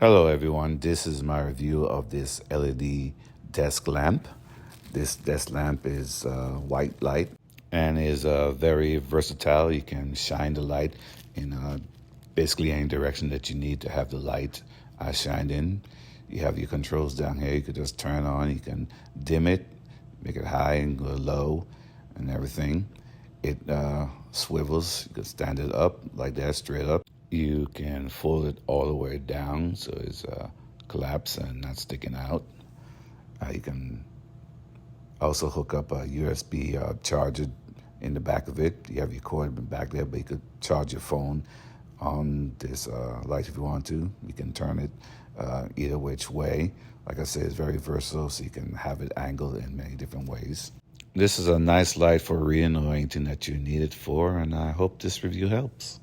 Hello everyone, this is my review of this LED desk lamp. This desk lamp is white light and is very versatile. You can shine the light in basically any direction that you need to have the light shined in. You have your controls down here. You could just turn on, you can dim it, make it high and go low and everything. It swivels, you can stand it up like that, straight up. You can fold it all the way down so it's collapsed and not sticking out. You can also hook up a USB charger in the back of it. You have your cord in the back there, but you could charge your phone on this light if you want to. You can turn it either which way. Like I said, it's very versatile, so you can have it angled in many different ways. This is a nice light for reading or anything that you need it for, and I hope this review helps.